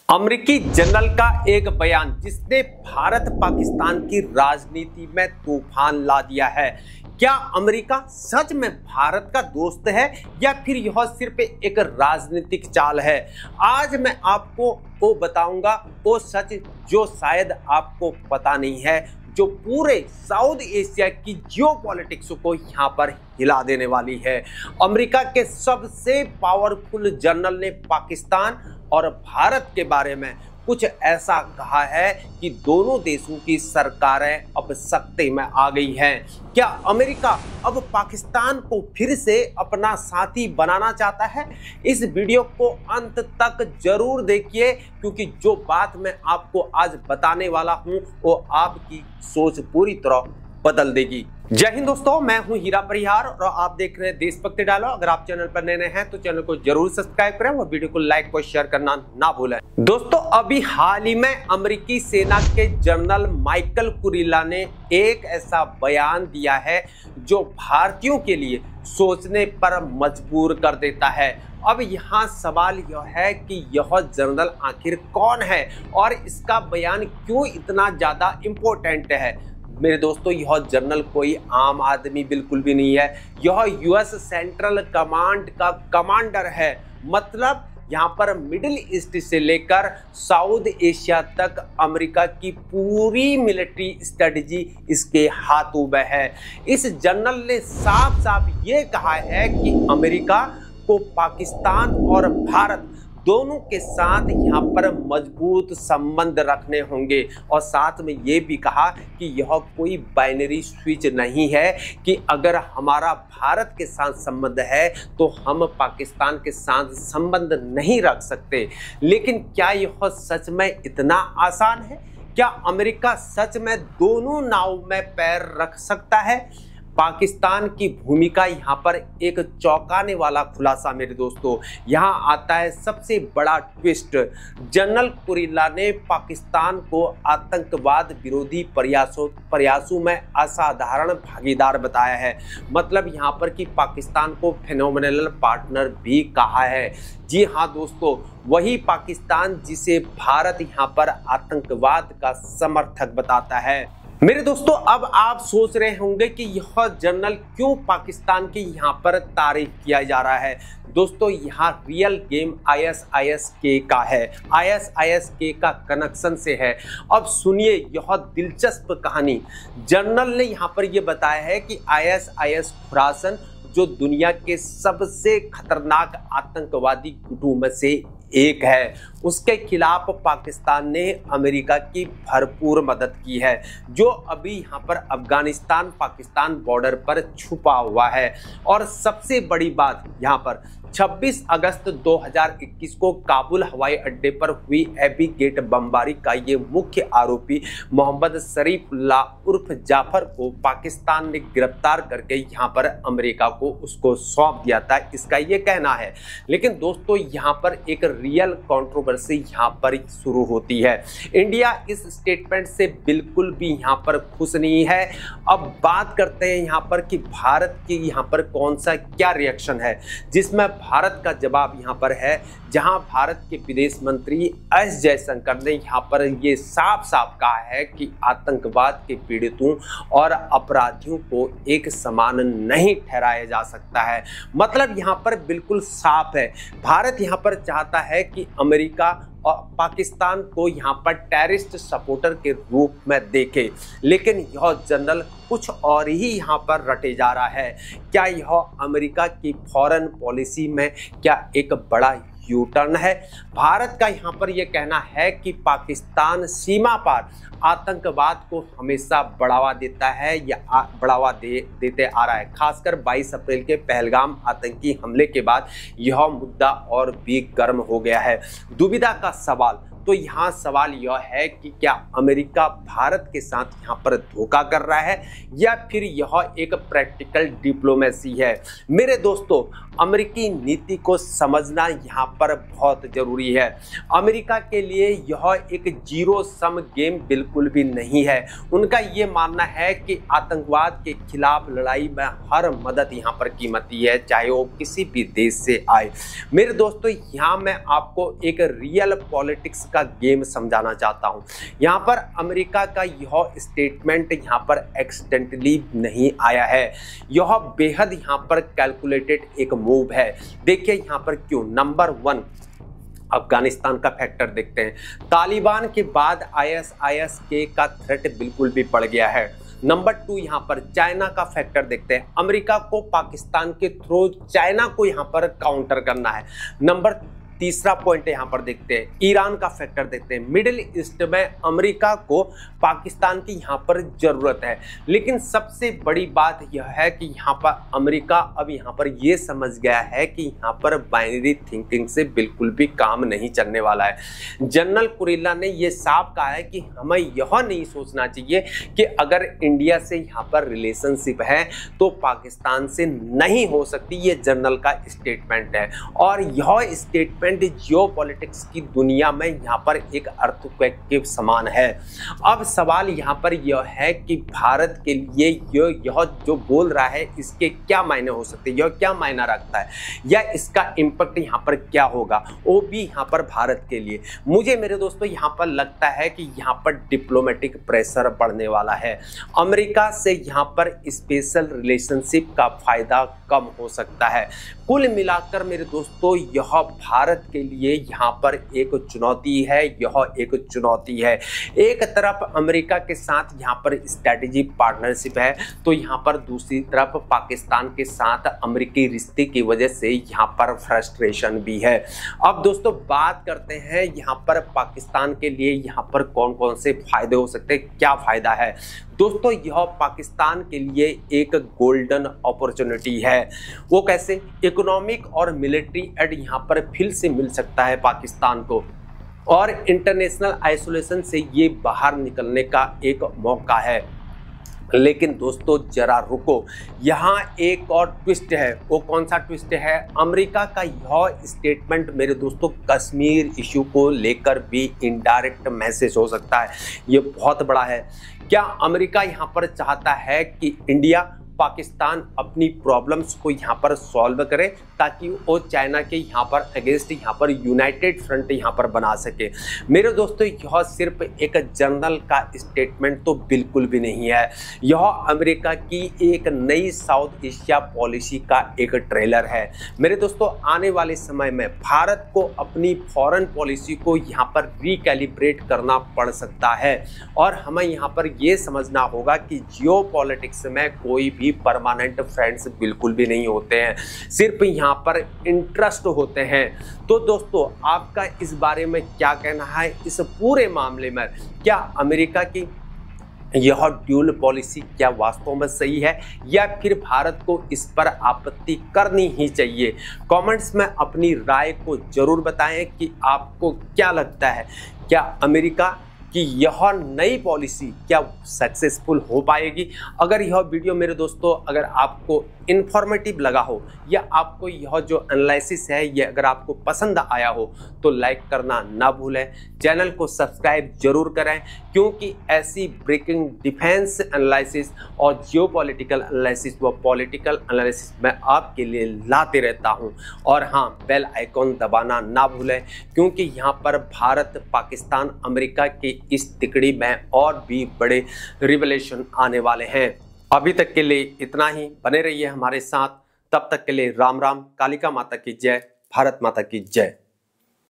अमेरिकी जनरल का एक बयान जिसने भारत पाकिस्तान की राजनीति में तूफान ला दिया है। क्या अमेरिका सच में भारत का दोस्त है या फिर यह सिर्फ एक राजनीतिक चाल है? आज मैं आपको वो बताऊंगा वो सच जो शायद आपको पता नहीं है, जो पूरे साउथ एशिया की जियोपॉलिटिक्स को यहाँ पर हिला देने वाली है। अमेरिका के सबसे पावरफुल जनरल ने पाकिस्तान और भारत के बारे में कुछ ऐसा कहा है कि दोनों देशों की सरकारें अब सख्ती में आ गई हैं। क्या अमेरिका अब पाकिस्तान को फिर से अपना साथी बनाना चाहता है? इस वीडियो को अंत तक जरूर देखिए, क्योंकि जो बात मैं आपको आज बताने वाला हूं वो आपकी सोच पूरी तरह बदल देगी। जय हिंद दोस्तों, मैं हूं हीरा परिहार और आप देख रहे हैं देशभक्ति डायलॉग। अगर आप चैनल पर नए हैं तो चैनल को जरूर सब्सक्राइब करें और वीडियो को लाइक और शेयर करना ना भूलें। दोस्तों, अभी हाल ही में अमेरिकी सेना के जनरल माइकल कुरिल्ला ने एक ऐसा बयान दिया है जो भारतीयों के लिए सोचने पर मजबूर कर देता है। अब यहाँ सवाल यह है कि यह जनरल आखिर कौन है और इसका बयान क्यों इतना ज्यादा इम्पोर्टेंट है। मेरे दोस्तों, यह जनरल कोई आम आदमी बिल्कुल भी नहीं है। यह यूएस सेंट्रल कमांड का कमांडर है। मतलब यहाँ पर मिडिल ईस्ट से लेकर साउथ एशिया तक अमेरिका की पूरी मिलिट्री स्ट्रेटजी इसके हाथों में है। इस जनरल ने साफ साफ ये कहा है कि अमेरिका को पाकिस्तान और भारत दोनों के साथ यहाँ पर मजबूत संबंध रखने होंगे और साथ में ये भी कहा कि यह कोई बाइनरी स्विच नहीं है कि अगर हमारा भारत के साथ संबंध है तो हम पाकिस्तान के साथ संबंध नहीं रख सकते। लेकिन क्या यह सच में इतना आसान है? क्या अमेरिका सच में दोनों नाव में पैर रख सकता है? पाकिस्तान की भूमिका यहाँ पर एक चौंकाने वाला खुलासा मेरे दोस्तों। यहाँ आता है सबसे बड़ा ट्विस्ट। जनरल कुरिल्ला ने पाकिस्तान को आतंकवाद विरोधी प्रयासों में असाधारण भागीदार बताया है। मतलब यहाँ पर कि पाकिस्तान को फेनोमेनल पार्टनर भी कहा है। जी हाँ दोस्तों, वही पाकिस्तान जिसे भारत यहाँ पर आतंकवाद का समर्थक बताता है। मेरे दोस्तों, अब आप सोच रहे होंगे कि यह जनरल क्यों पाकिस्तान की यहाँ पर तारीफ किया जा रहा है। दोस्तों, यहाँ रियल गेम ISIS-K का है। ISIS-K का कनेक्शन से है। अब सुनिए यह दिलचस्प कहानी। जनरल ने यहाँ पर यह बताया है कि ISIS खुरासन जो दुनिया के सबसे खतरनाक आतंकवादी गुटों में से एक है, उसके खिलाफ पाकिस्तान ने अमेरिका की भरपूर मदद की है, जो अभी यहाँ पर अफगानिस्तान पाकिस्तान बॉर्डर पर छुपा हुआ है। और सबसे बड़ी बात यहाँ पर 26 अगस्त 2021 को काबुल हवाई अड्डे पर हुई एबी गेट बमबारी का ये मुख्य आरोपी मोहम्मद शरीफुल्लाह उर्फ जाफर को पाकिस्तान ने गिरफ्तार करके यहाँ पर अमेरिका को उसको सौंप दिया था, इसका ये कहना है। लेकिन दोस्तों, यहाँ पर एक रियल कंट्रोवर्सी यहाँ पर शुरू होती है। इंडिया इस स्टेटमेंट से बिल्कुल भी यहाँ पर खुश नहीं है। अब बात करते हैं यहाँ पर कि भारत की यहाँ पर कौन सा क्या रिएक्शन है, जिसमें भारत का जवाब यहाँ पर है, जहां भारत के विदेश मंत्री एस जयशंकर ने यहाँ पर ये साफ साफ कहा है कि आतंकवाद के पीड़ितों और अपराधियों को एक समान नहीं ठहराया जा सकता है। मतलब यहाँ पर बिल्कुल साफ है, भारत यहाँ पर चाहता है कि अमेरिका और पाकिस्तान को यहाँ पर टेररिस्ट सपोर्टर के रूप में देखे। लेकिन यह जनरल कुछ और ही यहाँ पर रटे जा रहा है। क्या यह अमेरिका की फॉरेन पॉलिसी में क्या एक बड़ा यू टर्न है? भारत का यहाँ पर यह कहना है कि पाकिस्तान सीमा पार आतंकवाद को हमेशा बढ़ावा देता है या बढ़ावा देते आ रहा है। खासकर 22 अप्रैल के पहलगाम आतंकी हमले के बाद यह मुद्दा और भी गर्म हो गया है। दुविधा का सवाल तो यहाँ सवाल यह है कि क्या अमेरिका भारत के साथ यहाँ पर धोखा कर रहा है या फिर यह एक प्रैक्टिकल डिप्लोमेसी है। मेरे दोस्तों, अमेरिकी नीति को समझना यहाँ पर बहुत जरूरी है। अमेरिका के लिए यह एक जीरो सम गेम बिल्कुल भी नहीं है। उनका ये मानना है कि आतंकवाद के खिलाफ लड़ाई में हर मदद यहाँ पर कीमती है, चाहे वो किसी भी देश से आए। मेरे दोस्तों, यहाँ मैं आपको एक रियल पॉलिटिक्स का गेम समझाना चाहता हूँ। यहाँ पर अमेरिका का यह स्टेटमेंट यहाँ पर एक्सीडेंटली नहीं आया है, यह बेहद यहाँ पर कैलकुलेटेड एक मूव है। देखिए यहाँ पर क्यों। नंबर 1, अफगानिस्तान का फैक्टर देखते हैं। तालिबान के बाद ISIS का थ्रेट बिल्कुल भी बढ़ गया है। नंबर 2, यहाँ पर चाइना का फैक्टर देखते हैं। अमेरिका को पाकिस्तान के थ्रू चाइना को यहाँ पर काउंटर करना है। नंबर 3 पॉइंट यहाँ पर देखते हैं, ईरान का फैक्टर देखते हैं। मिडिल ईस्ट में अमेरिका को पाकिस्तान की यहाँ पर जरूरत है। लेकिन सबसे बड़ी बात यह है कि यहाँ पर अमेरिका अब यहाँ पर ये समझ गया है कि यहाँ पर बाइनरी थिंकिंग से बिल्कुल भी काम नहीं चलने वाला है। जनरल कुरिल्ला ने ये साफ कहा है कि हमें यह नहीं सोचना चाहिए कि अगर इंडिया से यहाँ पर रिलेशनशिप है तो पाकिस्तान से नहीं हो सकती। ये जनरल का स्टेटमेंट है और यह स्टेटमेंट जियोपॉलिटिक्स की दुनिया में यहाँ पर एक अर्थक्वेक के समान है। अब सवाल यहाँ पर यह है कि भारत के लिए यह जो बोल रहा है इसके क्या मायने हो सकते हैं, यह क्या मायना रखता है या इसका इम्पैक्ट यहाँ पर क्या होगा, वो भी यहाँ पर भारत के लिए। मुझे मेरे दोस्तों यहाँ पर लगता है कि यहाँ पर डिप्लोमेटिक प्रेशर बढ़ने वाला है। अमेरिका से यहाँ पर स्पेशल रिलेशनशिप का फायदा कम हो सकता है। कुल मिलाकर मेरे दोस्तों यह भारत के लिए यहाँ पर एक चुनौती है, यह एक चुनौती है। एक तरफ अमेरिका के साथ यहाँ पर स्ट्रैटेजी पार्टनरशिप है, तो यहाँ पर दूसरी तरफ पाकिस्तान के साथ अमेरिकी रिश्ते की वजह से यहाँ पर फ्रस्ट्रेशन भी है। अब दोस्तों बात करते हैं यहाँ पर पाकिस्तान के लिए यहाँ पर कौन कौन से फायदे हो सकते हैं, क्या फायदा है। दोस्तों यह पाकिस्तान के लिए एक गोल्डन अपॉर्चुनिटी है। वो कैसे? इकोनॉमिक और मिलिट्री एड यहाँ पर फिर से मिल सकता है पाकिस्तान को और इंटरनेशनल आइसोलेशन से ये बाहर निकलने का एक मौका है। लेकिन दोस्तों जरा रुको, यहाँ एक और ट्विस्ट है। वो कौन सा ट्विस्ट है? अमेरिका का यह स्टेटमेंट मेरे दोस्तों कश्मीर इशू को लेकर भी इनडायरेक्ट मैसेज हो सकता है। ये बहुत बड़ा है। क्या अमेरिका यहाँ पर चाहता है कि इंडिया पाकिस्तान अपनी प्रॉब्लम्स को यहाँ पर सॉल्व करे ताकि वो चाइना के यहाँ पर अगेंस्ट यहाँ पर यूनाइटेड फ्रंट यहाँ पर बना सके? मेरे दोस्तों यह सिर्फ एक जनरल का स्टेटमेंट तो बिल्कुल भी नहीं है, यह अमेरिका की एक नई साउथ एशिया पॉलिसी का एक ट्रेलर है। मेरे दोस्तों आने वाले समय में भारत को अपनी फॉरेन पॉलिसी को यहाँ पर रिकैलिब्रेट करना पड़ सकता है और हमें यहाँ पर ये समझना होगा कि जियोपॉलिटिक्स में कोई भी परमानेंट फ्रेंड्स बिल्कुल भी नहीं होते हैं, सिर्फ यहाँ पर इंटरेस्ट होते हैं। तो दोस्तों आपका इस बारे में क्या कहना है इस पूरे मामले में? क्या अमेरिका की यह ड्यूल पॉलिसी क्या वास्तव में सही है या फिर भारत को इस पर आपत्ति करनी ही चाहिए? कमेंट्स में अपनी राय को जरूर बताएं कि आपको क्या लगता है, क्या अमेरिका कि यह नई पॉलिसी क्या सक्सेसफुल हो पाएगी? अगर यह वीडियो मेरे दोस्तों अगर आपको इन्फॉर्मेटिव लगा हो या आपको यह जो एनालिसिस है ये अगर आपको पसंद आया हो तो लाइक करना ना भूलें, चैनल को सब्सक्राइब जरूर करें क्योंकि ऐसी ब्रेकिंग डिफेंस एनालिसिस और जियोपॉलिटिकल एनालिसिस व पॉलिटिकल एनालिसिस मैं आपके लिए लाते रहता हूं। और हाँ, बेल आइकॉन दबाना ना भूलें क्योंकि यहाँ पर भारत पाकिस्तान अमेरिका के इस तिकड़ी में और भी बड़े रिवलेशन आने वाले हैं। अभी तक के लिए इतना ही, बने रहिए हमारे साथ। तब तक के लिए राम राम, कालिका माता की जय, भारत माता की जय।